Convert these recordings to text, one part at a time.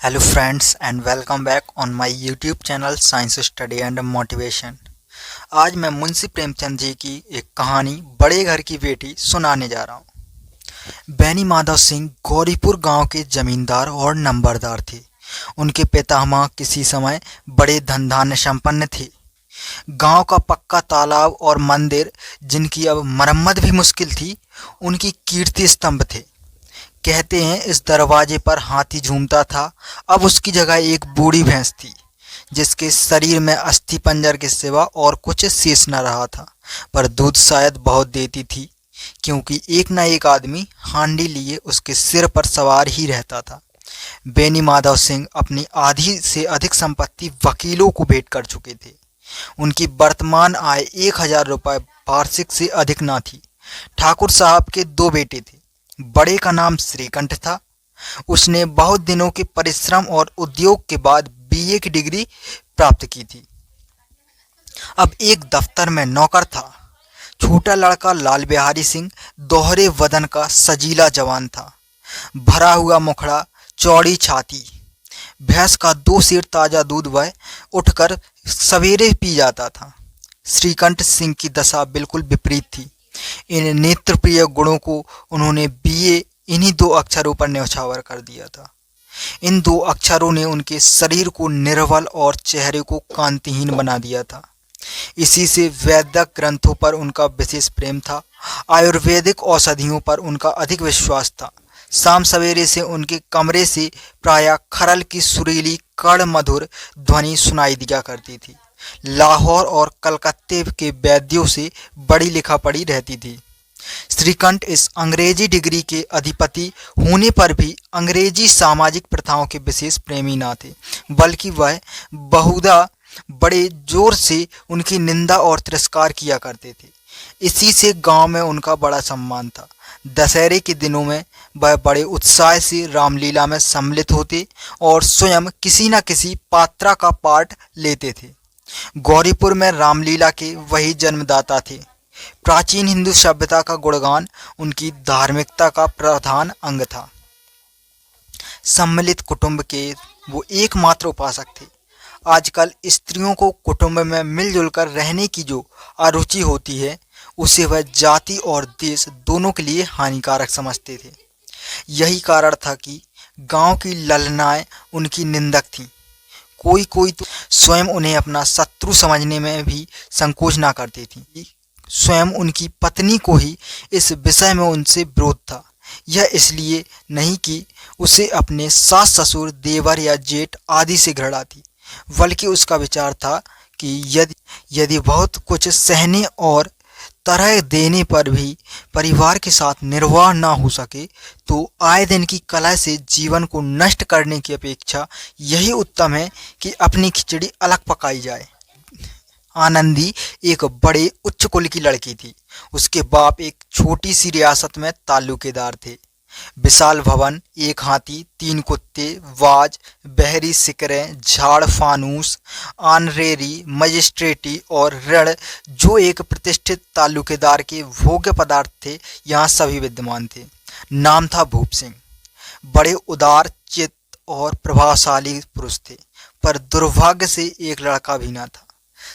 Hello friends and welcome back on my YouTube channel science study and motivation. आज मैं मुंशी प्रेमचंद जी की एक कहानी बड़े घर की बेटी सुनाने जा रहा हूँ। बैनी माधव सिंह गौरीपुर गांव के जमींदार और नंबरदार थे। उनके पितामह किसी समय बड़े धन धान्य संपन्न थे। गांव का पक्का तालाब और मंदिर, जिनकी अब मरम्मत भी मुश्किल थी, उनकी कीर्ति स्तंभ थे। कहते हैं इस दरवाजे पर हाथी झूमता था। अब उसकी जगह एक बूढ़ी भैंस थी, जिसके शरीर में अस्थि पंजर के सिवा और कुछ शेष न रहा था, पर दूध शायद बहुत देती थी, क्योंकि एक न एक आदमी हांडी लिए उसके सिर पर सवार ही रहता था। बेनी माधव सिंह अपनी आधी से अधिक संपत्ति वकीलों को भेंट कर चुके थे। उनकी वर्तमान आय 1,000 रुपये वार्षिक से अधिक न थी। ठाकुर साहब के दो बेटे थे। बड़े का नाम श्रीकंठ था। उसने बहुत दिनों के परिश्रम और उद्योग के बाद बीए की डिग्री प्राप्त की थी। अब एक दफ्तर में नौकर था। छोटा लड़का लाल बिहारी सिंह दोहरे वदन का सजीला जवान था। भरा हुआ मुखड़ा, चौड़ी छाती। भैंस का 2 सेर ताजा दूध वह उठकर सवेरे पी जाता था। श्रीकंठ सिंह की दशा बिल्कुल विपरीत थी। इन नेत्रप्रिय गुणों को उन्होंने बीए इन्हीं 2 अक्षरों पर न्यौछावर कर दिया था। इन 2 अक्षरों ने उनके शरीर को निर्बल और चेहरे को कांतिहीन बना दिया था। इसी से वैदिक ग्रंथों पर उनका विशेष प्रेम था। आयुर्वेदिक औषधियों पर उनका अधिक विश्वास था। शाम सवेरे से उनके कमरे से प्रायः खरल की सुरीली कड़ मधुर ध्वनि सुनाई दिया करती थी। लाहौर और कलकत्ते के वैद्यों से बड़ी लिखा पड़ी रहती थी। श्रीकंठ इस अंग्रेजी डिग्री के अधिपति होने पर भी अंग्रेजी सामाजिक प्रथाओं के विशेष प्रेमी न थे, बल्कि वह बहुधा बड़े जोर से उनकी निंदा और तिरस्कार किया करते थे। इसी से गांव में उनका बड़ा सम्मान था। दशहरे के दिनों में वह बड़े उत्साह से रामलीला में सम्मिलित होते और स्वयं किसी न किसी पात्रा का पाठ लेते थे। गौरीपुर में रामलीला के वही जन्मदाता थे। प्राचीन हिंदू सभ्यता का गुणगान उनकी धार्मिकता का प्रधान अंग था। सम्मिलित कुटुंब के वो एकमात्र उपासक थे। आजकल स्त्रियों को कुटुंब में मिलजुल कर रहने की जो अरुचि होती है, उसे वह जाति और देश दोनों के लिए हानिकारक समझते थे। यही कारण था कि गांव की ललनाएं उनकी निंदक थीं। कोई कोई तो स्वयं उन्हें अपना शत्रु समझने में भी संकोच ना करती थी। स्वयं उनकी पत्नी को ही इस विषय में उनसे विरोध था। यह इसलिए नहीं कि उसे अपने सास ससुर, देवर या जेठ आदि से घृणा थी, बल्कि उसका विचार था कि यदि बहुत कुछ सहने और तरह देने पर भी परिवार के साथ निर्वाह ना हो सके, तो आए दिन की कलह से जीवन को नष्ट करने की अपेक्षा यही उत्तम है कि अपनी खिचड़ी अलग पकाई जाए। आनंदी एक बड़े उच्च कुल की लड़की थी। उसके बाप एक छोटी सी रियासत में ताल्लुकेदार थे। विशाल भवन, 1 हाथी, 3 कुत्ते, वाज, बहरी सिकरें, झाड़ फानूस, आनरेरी, मजिस्ट्रेटी और ऋण, जो एक प्रतिष्ठित ताल्लुकेदार के भोग्य पदार्थ थे, यहाँ सभी विद्यमान थे। नाम था भूप सिंह। बड़े उदार चित्त और प्रभावशाली पुरुष थे, पर दुर्भाग्य से एक लड़का भी न था।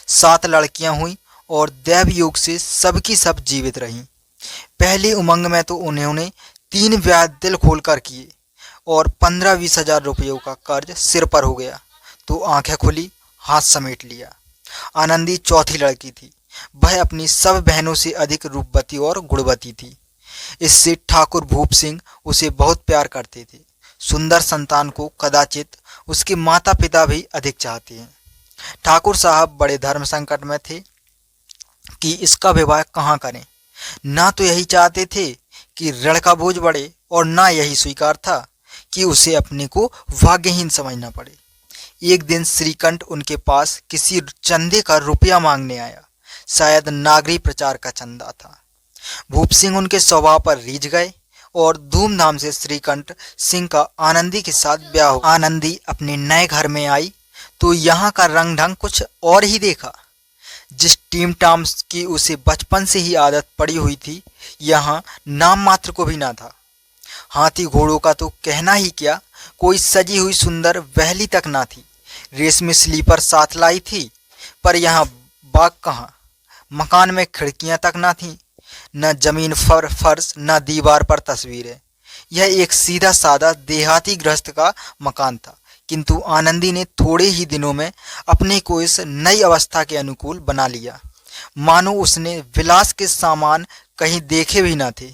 7 लड़कियां हुई और दैव योग से सबकी सब जीवित रहीं। पहली उमंग में तो उन्होंने 3 ब्याह दिल खोलकर किए और 15-20 हजार रुपयों का कर्ज सिर पर हो गया तो आंखें खुली, हाथ समेट लिया। आनंदी चौथी लड़की थी। वह अपनी सब बहनों से अधिक रूपवती और गुणवती थी। इससे ठाकुर भूप सिंह उसे बहुत प्यार करते थे। सुंदर संतान को कदाचित उसके माता पिता भी अधिक चाहते हैं। ठाकुर साहब बड़े धर्म संकट में थे कि इसका विवाह कहाँ करें। ना तो यही चाहते थे कि ऋण का बोझ बढ़े, और ना यही स्वीकार था कि उसे अपने को भाग्यहीन समझना पड़े। एक दिन श्रीकंठ उनके पास किसी चंदे का रुपया मांगने आया। शायद नागरी प्रचार का चंदा था। भूप सिंह उनके स्वभाव पर रीझ गए और धूमधाम से श्रीकंठ सिंह का आनंदी के साथ ब्याह हो। आनंदी अपने नए घर में आई तो यहाँ का रंग ढंग कुछ और ही देखा। जिस टीम टाम की उसे बचपन से ही आदत पड़ी हुई थी, यहाँ नाम मात्र को भी ना था। हाथी घोड़ों का तो कहना ही क्या, कोई सजी हुई सुंदर वहली तक ना थी। रेशमी स्लीपर साथ लाई थी, पर यहाँ बाग कहाँ। मकान में खिड़कियां तक ना थीं, न जमीन पर फर्श, न दीवार पर तस्वीरें। यह एक सीधा साधा देहाती गृहस्थ का मकान था, किंतु आनंदी ने थोड़े ही दिनों में अपने को इस नई अवस्था के अनुकूल बना लिया, मानो उसने विलास के सामान कहीं देखे भी न थे।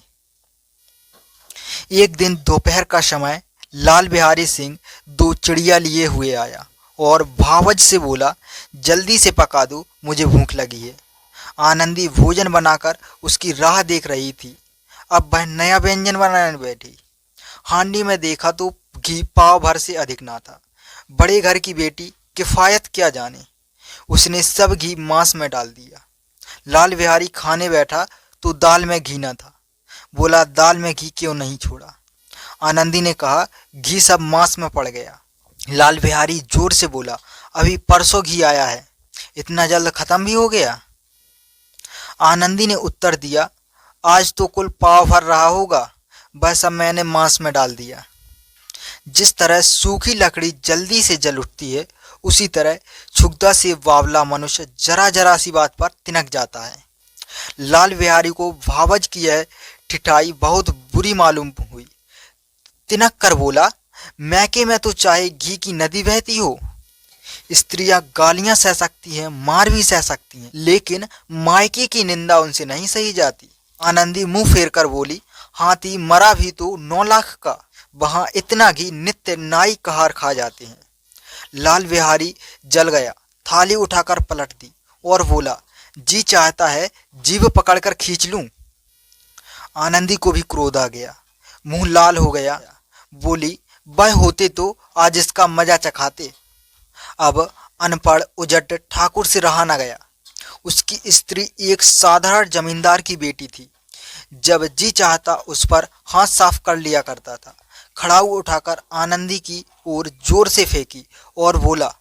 एक दिन दोपहर का समय लाल बिहारी सिंह 2 चिड़िया लिए हुए आया और भावज से बोला, जल्दी से पका दो, मुझे भूख लगी है। आनंदी भोजन बनाकर उसकी राह देख रही थी। अब वह नया व्यंजन बनाने बैठी। हांडी में देखा तो घी पाव भर से अधिक ना था। बड़े घर की बेटी किफायत क्या जाने, उसने सब घी मांस में डाल दिया। लाल बिहारी खाने बैठा तो दाल में घी न था। बोला, दाल में घी क्यों नहीं छोड़ा। आनंदी ने कहा, घी सब मांस में पड़ गया। लाल बिहारी जोर से बोला, अभी परसों घी आया है, इतना जल्द खत्म भी हो गया। आनंदी ने उत्तर दिया, आज तो कुल पाव भर रहा होगा, बस सब मैंने मांस में डाल दिया। जिस तरह सूखी लकड़ी जल्दी से जल उठती है, उसी तरह क्षुब्धता से वावला मनुष्य जरा जरा सी बात पर तिनक जाता है। लाल बिहारी को भावज की यह ठिठाई बहुत बुरी मालूम हुई। तिनक कर बोला, मैके में तो चाहे घी की नदी बहती हो। स्त्रियां गालियां सह सकती हैं, मार भी सह सकती हैं, लेकिन मायके की निंदा उनसे नहीं सही जाती। आनंदी मुंह फेर कर बोली, हाथी मरा भी तो 9 लाख का, वहां इतना घी नित्य नाई कहार खा जाते हैं। लाल बिहारी जल गया, थाली उठाकर पलट दी और बोला, जी चाहता है जीभ पकड़कर खींच लूं। आनंदी को भी क्रोध आ गया, मुंह लाल हो गया। बोली, वह होते तो आज इसका मजा चखाते। अब अनपढ़ उजट ठाकुर से रहा न गया। उसकी स्त्री एक साधारण जमींदार की बेटी थी। जब जी चाहता उस पर हाथ साफ कर लिया करता था। खड़ाऊ उठाकर आनंदी की ओर जोर से फेंकी और बोला,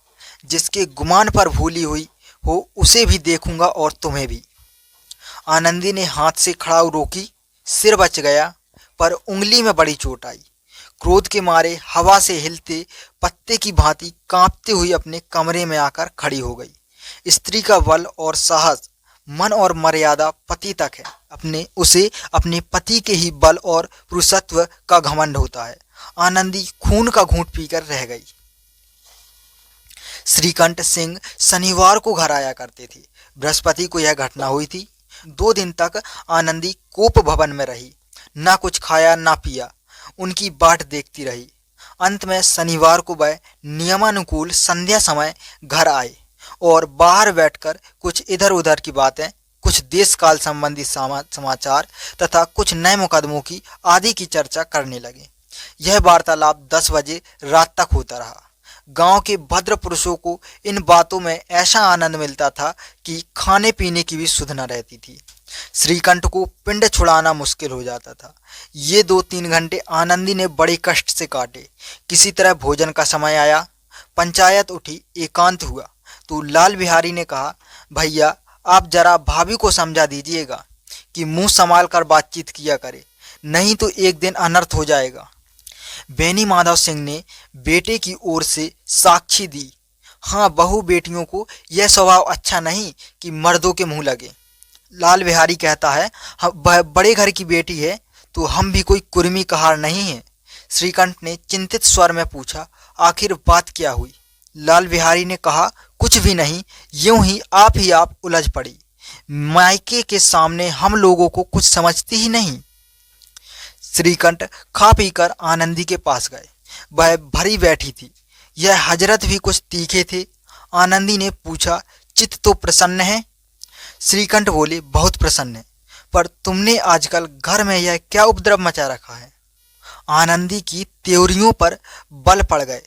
जिसके गुमान पर भूली हुई हो उसे भी देखूंगा और तुम्हें भी। आनंदी ने हाथ से खड़ाऊ रोकी, सिर बच गया, पर उंगली में बड़ी चोट आई। क्रोध के मारे हवा से हिलते पत्ते की भांति कांपते हुई अपने कमरे में आकर खड़ी हो गई। स्त्री का बल और साहस, मन और मर्यादा पति तक है। उसे अपने पति के ही बल और पुरुषत्व का घमंड होता है। आनंदी खून का घूंट पीकर रह गई। श्रीकंठ सिंह शनिवार को घर आया करते थे। बृहस्पति को यह घटना हुई थी। 2 दिन तक आनंदी कोप भवन में रही, ना कुछ खाया ना पिया, उनकी बाट देखती रही। अंत में शनिवार को वह नियमानुकूल संध्या समय घर आए और बाहर बैठकर कुछ इधर उधर की बातें, कुछ देश काल संबंधी समाचार तथा कुछ नए मुकदमों की आदि की चर्चा करने लगे। यह वार्तालाप 10 बजे रात तक होता रहा। गांव के भद्र पुरुषों को इन बातों में ऐसा आनंद मिलता था कि खाने पीने की भी सुध न रहती थी। श्रीकंठ को पिंड छुड़ाना मुश्किल हो जाता था। ये 2-3 घंटे आनंदी ने बड़े कष्ट से काटे। किसी तरह भोजन का समय आया, पंचायत उठी, एकांत हुआ तो लाल बिहारी ने कहा, भैया आप जरा भाभी को समझा दीजिएगा कि मुंह संभाल कर बातचीत किया करे, नहीं तो एक दिन अनर्थ हो जाएगा। बेनी माधव सिंह ने बेटे की ओर से साक्षी दी। हाँ, बहू बेटियों को यह स्वभाव अच्छा नहीं कि मर्दों के मुंह लगे। लाल बिहारी कहता है, बड़े घर की बेटी है तो हम भी कोई कुर्मी कहार नहीं है। श्रीकंठ ने चिंतित स्वर में पूछा, आखिर बात क्या हुई। लाल बिहारी ने कहा, कुछ भी नहीं, यूं ही आप उलझ पड़ी। मायके के सामने हम लोगों को कुछ समझती ही नहीं। श्रीकंठ खा पीकर आनंदी के पास गए। वह भरी बैठी थी। यह हजरत भी कुछ तीखे थे। आनंदी ने पूछा, चित्त तो प्रसन्न है। श्रीकंठ बोले, बहुत प्रसन्न है, पर तुमने आजकल घर में यह क्या उपद्रव मचा रखा है। आनंदी की त्योरियों पर बल पड़ गए।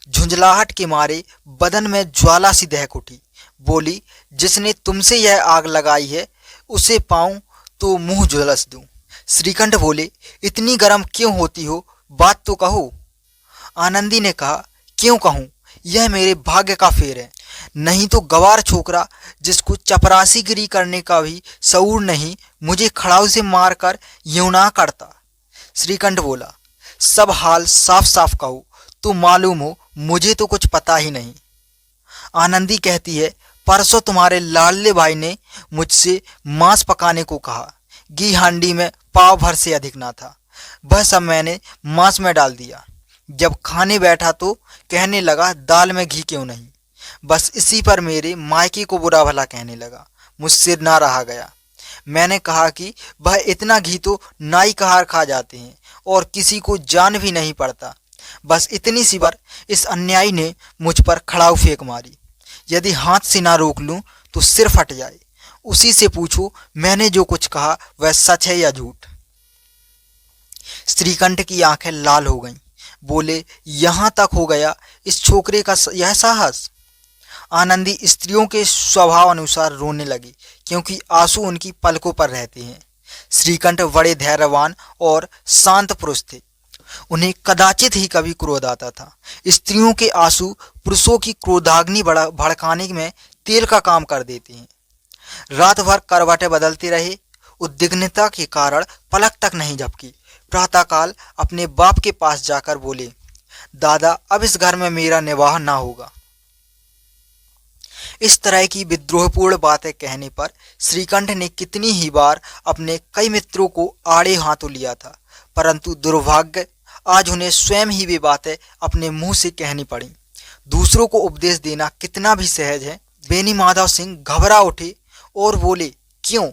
झुंझलाहट के मारे बदन में ज्वाला सी दहक उठी। बोली, जिसने तुमसे यह आग लगाई है उसे पाऊं तो मुंह झुलस दूं। श्रीकंठ बोले, इतनी गर्म क्यों होती हो, बात तो कहो। आनंदी ने कहा, क्यों कहूं, यह मेरे भाग्य का फेर है, नहीं तो गवार छोकरा जिसको चपरासीगिरी करने का भी शऊर नहीं, मुझे खड़ाऊ से मारकर यूं ना करता। श्रीकंठ बोला, सब हाल साफ साफ कहो तो मालूम हो, मुझे तो कुछ पता ही नहीं। आनंदी कहती है, परसों तुम्हारे लाडले भाई ने मुझसे मांस पकाने को कहा। घी हांडी में पाव भर से अधिक ना था। वह सब मैंने मांस में डाल दिया। जब खाने बैठा तो कहने लगा, दाल में घी क्यों नहीं। बस इसी पर मेरे मायके को बुरा भला कहने लगा। मुझसे ना रहा गया। मैंने कहा कि वह इतना घी तो नाई कहार खा जाते हैं और किसी को जान भी नहीं पड़ता। बस इतनी सी बार इस अन्यायी ने मुझ पर खड़ाऊ फेंक मारी। यदि हाथ से ना रोक लूं तो सिर फट जाए। उसी से पूछो मैंने जो कुछ कहा वह सच है या झूठ। श्रीकंठ की आंखें लाल हो गईं। बोले, यहाँ तक हो गया इस छोकरे का यह साहस। आनंदी स्त्रियों के स्वभाव अनुसार रोने लगी, क्योंकि आंसू उनकी पलकों पर रहते हैं। श्रीकंठ बड़े धैर्यवान और शांत पुरुष थे। उन्हें कदाचित ही कभी क्रोध आता था। स्त्रियों के आंसू पुरुषों की क्रोधाग्नि भड़काने में तेल का काम कर देते हैं। रात भर करवटें बदलते रहे। उद्विग्नता के कारण पलक तक नहीं झपकी। प्रातःकाल अपने बाप के पास जाकर बोले, दादा, अब इस घर में मेरा निवाह ना होगा। इस तरह की विद्रोहपूर्ण बातें कहने पर श्रीकंठ ने कितनी ही बार अपने कई मित्रों को आड़े हाथों लिया था, परंतु दुर्भाग्य आज उन्हें स्वयं ही वे बातें अपने मुंह से कहनी पड़ी। दूसरों को उपदेश देना कितना भी सहज है। बेनी माधव सिंह घबरा उठे और बोले, क्यों?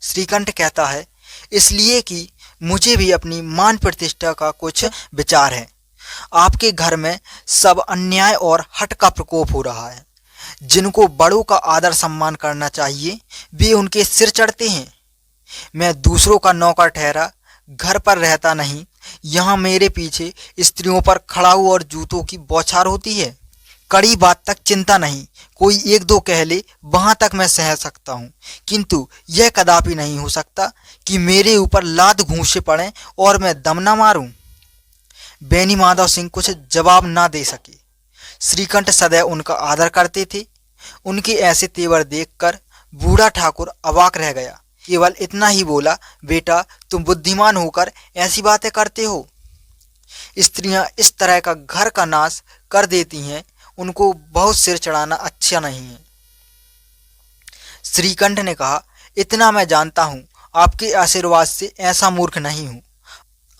श्रीकंठ कहता है, इसलिए कि मुझे भी अपनी मान प्रतिष्ठा का कुछ विचार है। आपके घर में सब अन्याय और हठ का प्रकोप हो रहा है। जिनको बड़ों का आदर सम्मान करना चाहिए वे उनके सिर चढ़ते हैं। मैं दूसरों का नौकर ठहरा घर पर रहता नहीं। यहाँ मेरे पीछे स्त्रियों पर खड़ाऊ और जूतों की बौछार होती है। कड़ी बात तक चिंता नहीं, कोई एक दो कह ले वहां तक मैं सह सकता हूँ, किंतु यह कदापि नहीं हो सकता कि मेरे ऊपर लात घूंसे पड़े और मैं दम न मारूं। बेनी माधव सिंह कुछ जवाब ना दे सके। श्रीकंठ सदैव उनका आदर करते थे। उनके ऐसे तेवर देखकर बूढ़ा ठाकुर अवाक रह गया। केवल इतना ही बोला, बेटा, तुम बुद्धिमान होकर ऐसी बातें करते हो। स्त्रियां इस तरह का घर का नाश कर देती हैं, उनको बहुत सिर चढ़ाना अच्छा नहीं है। श्रीकंठ ने कहा, इतना मैं जानता हूँ, आपके आशीर्वाद से ऐसा मूर्ख नहीं हूँ।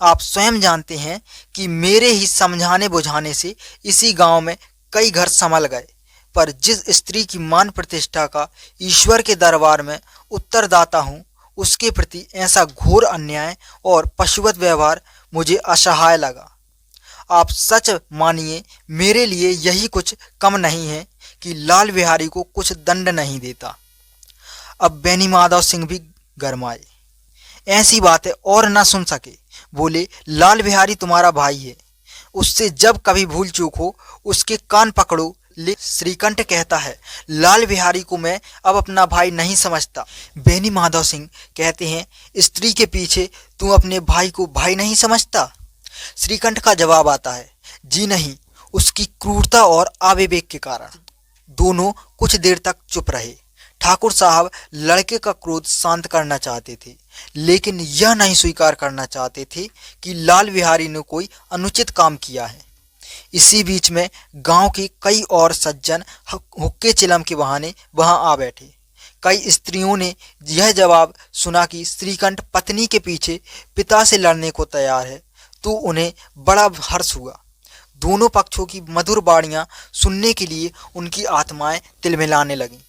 आप स्वयं जानते हैं कि मेरे ही समझाने बुझाने से इसी गांव में कई घर संभल गए, पर जिस स्त्री की मान प्रतिष्ठा का ईश्वर के दरबार में उत्तरदाता हूँ, उसके प्रति ऐसा घोर अन्याय और पशुवत व्यवहार मुझे असहाय लगा। आप सच मानिए, मेरे लिए यही कुछ कम नहीं है कि लाल बिहारी को कुछ दंड नहीं देता। अब बेनी माधव सिंह भी गरमाए, ऐसी बातें और न सुन सके। बोले, लाल बिहारी तुम्हारा भाई है, उससे जब कभी भूल चूक हो उसके कान पकड़ो। श्रीकंठ कहता है, लाल बिहारी को मैं अब अपना भाई नहीं समझता। बेनी माधव सिंह कहते हैं, स्त्री के पीछे तू अपने भाई को भाई नहीं समझता। श्रीकंठ का जवाब आता है, जी नहीं, उसकी क्रूरता और आवेवेग के कारण। दोनों कुछ देर तक चुप रहे। ठाकुर साहब लड़के का क्रोध शांत करना चाहते थे, लेकिन यह नहीं स्वीकार करना चाहते थे कि लाल बिहारी ने कोई अनुचित काम किया है। इसी बीच में गांव के कई और सज्जन हुक्के चिलम के बहाने वहां आ बैठे। कई स्त्रियों ने यह जवाब सुना कि श्रीकंठ पत्नी के पीछे पिता से लड़ने को तैयार है, तो उन्हें बड़ा हर्ष हुआ। दोनों पक्षों की मधुर बाणियां सुनने के लिए उनकी आत्माएं तिलमिलाने लगीं।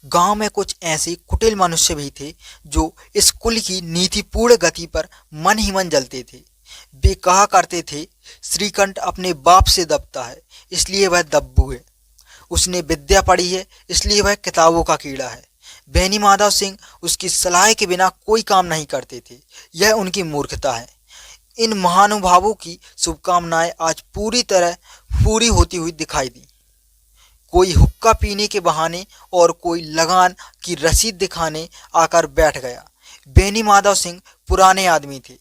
गांव में कुछ ऐसे कुटिल मनुष्य भी थे जो इस कुल की नीतिपूर्ण गति पर मन ही मन जलते थे। वे कहा करते थे, श्रीकंठ अपने बाप से दबता है इसलिए वह दब्बू है, उसने विद्या पढ़ी है इसलिए वह किताबों का कीड़ा है। बेनी माधव सिंह उसकी सलाह के बिना कोई काम नहीं करते थे, यह उनकी मूर्खता है। इन महानुभावों की शुभकामनाएं आज पूरी तरह पूरी होती हुई दिखाई दी। कोई हुक्का पीने के बहाने और कोई लगान की रसीद दिखाने आकर बैठ गया। बेनी माधव सिंह पुराने आदमी थे,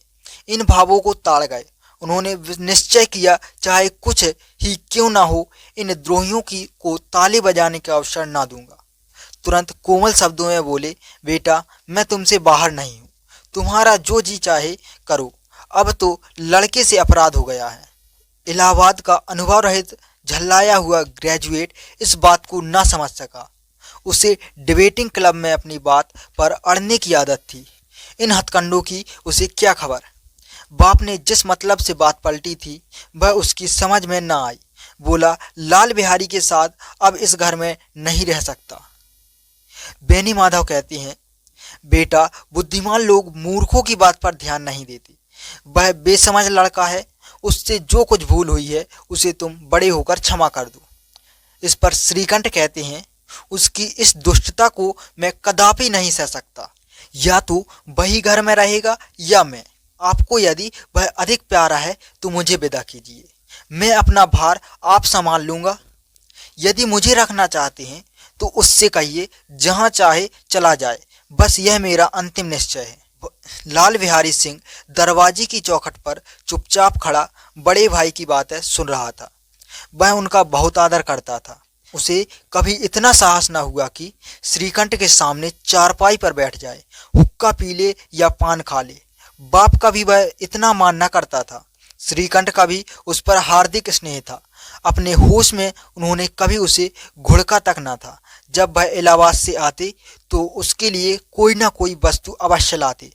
इन भावों को ताड़ गए। उन्होंने निश्चय किया, चाहे कुछ ही क्यों ना हो, इन द्रोहियों को ताली बजाने का अवसर ना दूंगा। तुरंत कोमल शब्दों में बोले, बेटा, मैं तुमसे बाहर नहीं हूँ, तुम्हारा जो जी चाहे करो। अब तो लड़के से अपराध हो गया है। इलाहाबाद का अनुभव रहित झल्लाया हुआ ग्रेजुएट इस बात को ना समझ सका। उसे डिबेटिंग क्लब में अपनी बात पर अड़ने की आदत थी। इन हथकंडों की उसे क्या खबर। बाप ने जिस मतलब से बात पलटी थी वह उसकी समझ में ना आई। बोला, लाल बिहारी के साथ अब इस घर में नहीं रह सकता। बेनी माधव कहती हैं, बेटा, बुद्धिमान लोग मूर्खों की बात पर ध्यान नहीं देते। वह बेसमझ लड़का है, उससे जो कुछ भूल हुई है उसे तुम बड़े होकर क्षमा कर दो। इस पर श्रीकंठ कहते हैं, उसकी इस दुष्टता को मैं कदापि नहीं सह सकता। या तो वही घर में रहेगा या मैं। आपको यदि वह अधिक प्यारा है तो मुझे विदा कीजिए। मैं अपना भार आप संभाल लूँगा। यदि मुझे रखना चाहते हैं तो उससे कहिए जहाँ चाहे चला जाए। बस यह मेरा अंतिम निश्चय है। लाल बिहारी सिंह दरवाजे की चौखट पर चुपचाप खड़ा बड़े भाई की बातें सुन रहा था। वह उनका बहुत आदर करता था। उसे कभी इतना साहस न हुआ कि श्रीकंठ के सामने चारपाई पर बैठ जाए, हुक्का पी ले या पान खा ले। बाप का भी वह इतना मान न करता था। श्रीकंठ का भी उस पर हार्दिक स्नेह था। अपने होश में उन्होंने कभी उसे घुड़का तक न था। जब वह इलाहाबाद से आते तो उसके लिए कोई ना कोई वस्तु अवश्य लाते।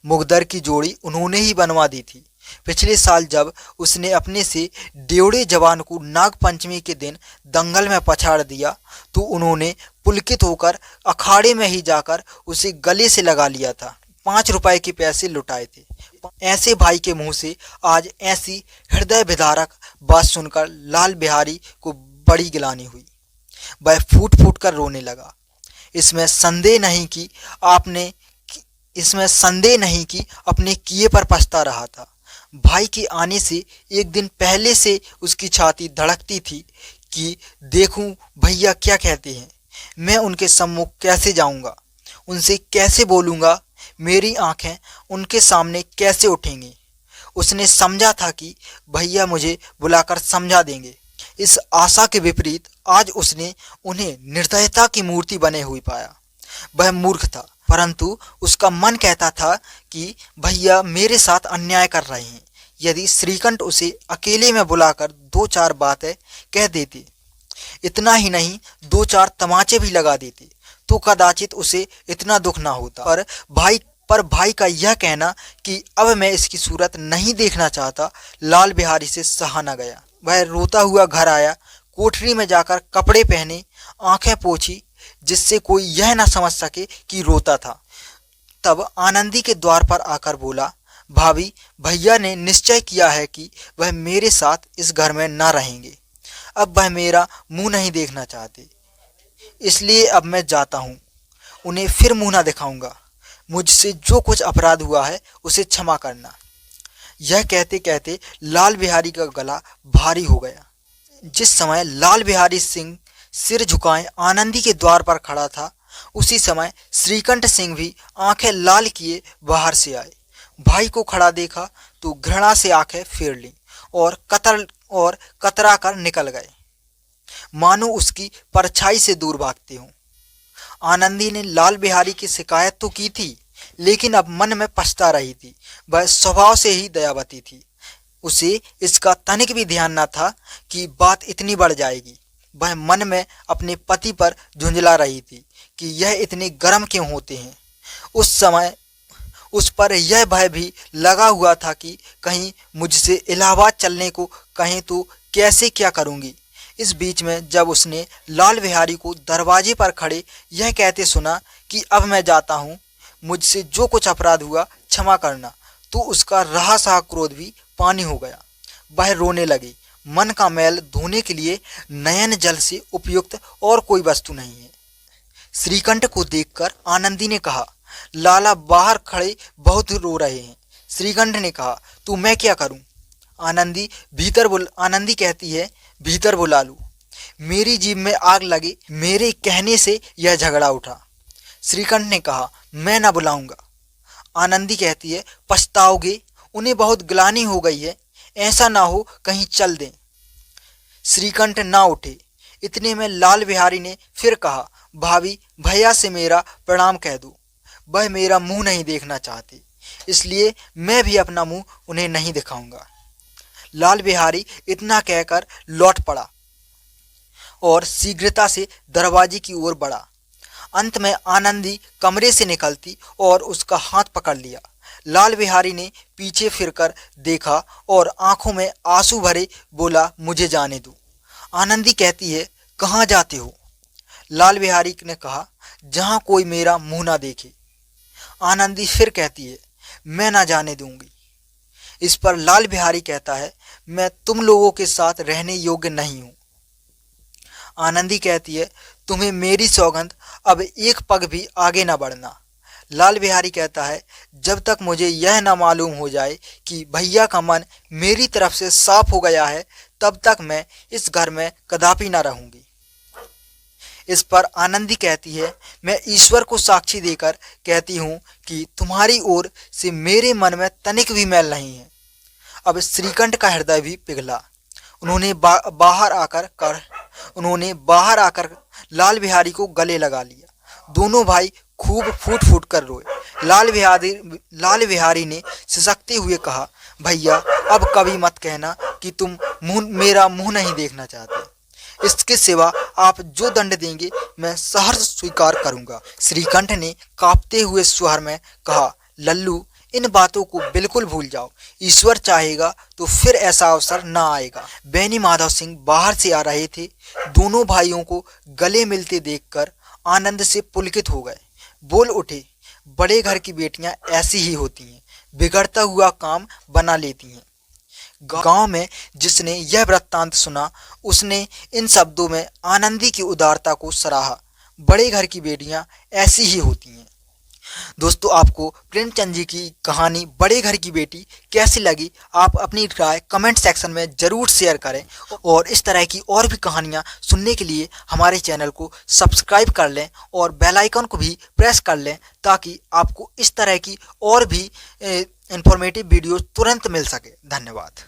मुकद्दर की जोड़ी उन्होंने ही बनवा दी थी। पिछले साल जब उसने अपने से ड्योढ़े जवान को नाग पंचमी के दिन दंगल में पछाड़ दिया तो उन्होंने पुलकित होकर अखाड़े में ही जाकर उसे गले से लगा लिया था। 5 रुपए के पैसे लुटाए थे। ऐसे भाई के मुंह से आज ऐसी हृदय विदारक बात सुनकर लाल बिहारी को बड़ी गिलानी हुई। वह फूट फूट कर रोने लगा। इसमें संदेह नहीं कि अपने किए पर पछता रहा था। भाई के आने से एक दिन पहले से उसकी छाती धड़कती थी कि देखूं भैया क्या कहते हैं। मैं उनके सम्मुख कैसे जाऊंगा, उनसे कैसे बोलूंगा, मेरी आंखें उनके सामने कैसे उठेंगी। उसने समझा था कि भैया मुझे बुलाकर समझा देंगे। इस आशा के विपरीत आज उसने उन्हें निर्दयता की मूर्ति बने हुए पाया। वह मूर्ख था, परंतु उसका मन कहता था कि भैया मेरे साथ अन्याय कर रहे हैं। यदि श्रीकंठ उसे अकेले में बुलाकर 2-4 बातें कह देते, इतना ही नहीं 2-4 तमाचे भी लगा देते तो कदाचित उसे इतना दुख ना होता। पर भाई का यह कहना कि अब मैं इसकी सूरत नहीं देखना चाहता, लाल बिहारी से सहा न गया। वह रोता हुआ घर आया। कोठरी में जाकर कपड़े पहने, आंखें पोंछी, जिससे कोई यह न समझ सके कि रोता था। तब आनंदी के द्वार पर आकर बोला, भाभी, भैया ने निश्चय किया है कि वह मेरे साथ इस घर में न रहेंगे। अब वह मेरा मुंह नहीं देखना चाहते, इसलिए अब मैं जाता हूँ। उन्हें फिर मुंह न दिखाऊंगा। मुझसे जो कुछ अपराध हुआ है उसे क्षमा करना। यह कहते कहते लाल बिहारी का गला भारी हो गया। जिस समय लाल बिहारी सिंह सिर झुकाए आनंदी के द्वार पर खड़ा था, उसी समय श्रीकंठ सिंह भी आंखें लाल किए बाहर से आए। भाई को खड़ा देखा तो घृणा से आंखें फेर लीं और कतरा कर निकल गए, मानो उसकी परछाई से दूर भागते हों। आनंदी ने लाल बिहारी की शिकायत तो की थी, लेकिन अब मन में पछता रही थी। वह स्वभाव से ही दयावती थी। उसे इसका तनिक भी ध्यान न था कि बात इतनी बढ़ जाएगी। वह मन में अपने पति पर झुंझला रही थी कि यह इतने गर्म क्यों होते हैं। उस समय उस पर यह भय भी लगा हुआ था कि कहीं मुझसे इलाहाबाद चलने को कहें तो कैसे क्या करूंगी। इस बीच में जब उसने लाल बिहारी को दरवाजे पर खड़े यह कहते सुना कि अब मैं जाता हूँ, मुझसे जो कुछ अपराध हुआ क्षमा करना, तो उसका रहा सहा क्रोध भी पानी हो गया। वह रोने लगी। मन का मैल धोने के लिए नयन जल से उपयुक्त और कोई वस्तु नहीं है। श्रीकंठ को देखकर आनंदी ने कहा, लाला बाहर खड़े बहुत रो रहे हैं। श्रीकंठ ने कहा, तो मैं क्या करूं? आनंदी कहती है, भीतर बुला लूं। मेरी जीभ में आग लगे, मेरे कहने से यह झगड़ा उठा। श्रीकंठ ने कहा, मैं ना बुलाऊंगा। आनंदी कहती है, पछताओगे, उन्हें बहुत ग्लानि हो गई है, ऐसा ना हो कहीं चल दें। श्रीकंठ ना उठे। इतने में लाल बिहारी ने फिर कहा, भाभी, भैया से मेरा प्रणाम कह दो, वह मेरा मुंह नहीं देखना चाहते। इसलिए मैं भी अपना मुंह उन्हें नहीं दिखाऊंगा। लाल बिहारी इतना कहकर लौट पड़ा और शीघ्रता से दरवाजे की ओर बढ़ा। अंत में आनंदी कमरे से निकलती और उसका हाथ पकड़ लिया। लाल बिहारी ने पीछे फिरकर देखा और आंखों में आंसू भरे बोला, मुझे जाने दो। आनंदी कहती है, कहाँ जाते हो? लाल बिहारी ने कहा, जहाँ कोई मेरा मुंह ना देखे। आनंदी फिर कहती है, मैं ना जाने दूंगी। इस पर लाल बिहारी कहता है, मैं तुम लोगों के साथ रहने योग्य नहीं हूं। आनंदी कहती है, तुम्हें मेरी सौगंध, अब एक पग भी आगे न बढ़ना। लाल बिहारी कहता है, जब तक मुझे यह न मालूम हो जाए कि भैया का मन मेरी तरफ से साफ हो गया है, तब तक मैं इस घर में कदापि न रहूंगी। इस पर आनंदी कहती है, मैं ईश्वर को साक्षी देकर कहती हूँ कि तुम्हारी ओर से मेरे मन में तनिक भी मैल नहीं है। अब श्रीकंठ का हृदय भी पिघला। उन्होंने बाहर आकर लाल बिहारी को गले लगा लिया। दोनों भाई खूब फूट फूट कर रोए। लाल बिहारी ने सिसकते हुए कहा, भैया अब कभी मत कहना कि तुम मेरा मुंह नहीं देखना चाहते। इसके सिवा आप जो दंड देंगे मैं सहर्ष स्वीकार करूंगा। श्रीकंठ ने कांपते हुए स्वर में कहा, लल्लू इन बातों को बिल्कुल भूल जाओ। ईश्वर चाहेगा तो फिर ऐसा अवसर ना आएगा। बेनी माधव सिंह बाहर से आ रहे थे। दोनों भाइयों को गले मिलते देखकर आनंद से पुलकित हो गए। बोल उठे, बड़े घर की बेटियां ऐसी ही होती हैं, बिगड़ता हुआ काम बना लेती हैं। गांव में जिसने यह वृत्तांत सुना, उसने इन शब्दों में आनंदी की उदारता को सराहा। बड़े घर की बेटियां ऐसी ही होती हैं। दोस्तों, आपको प्रेमचंद जी की कहानी बड़े घर की बेटी कैसी लगी? आप अपनी राय कमेंट सेक्शन में ज़रूर शेयर करें और इस तरह की और भी कहानियां सुनने के लिए हमारे चैनल को सब्सक्राइब कर लें और बेल आइकन को भी प्रेस कर लें, ताकि आपको इस तरह की और भी इंफॉर्मेटिव वीडियो तुरंत मिल सके। धन्यवाद।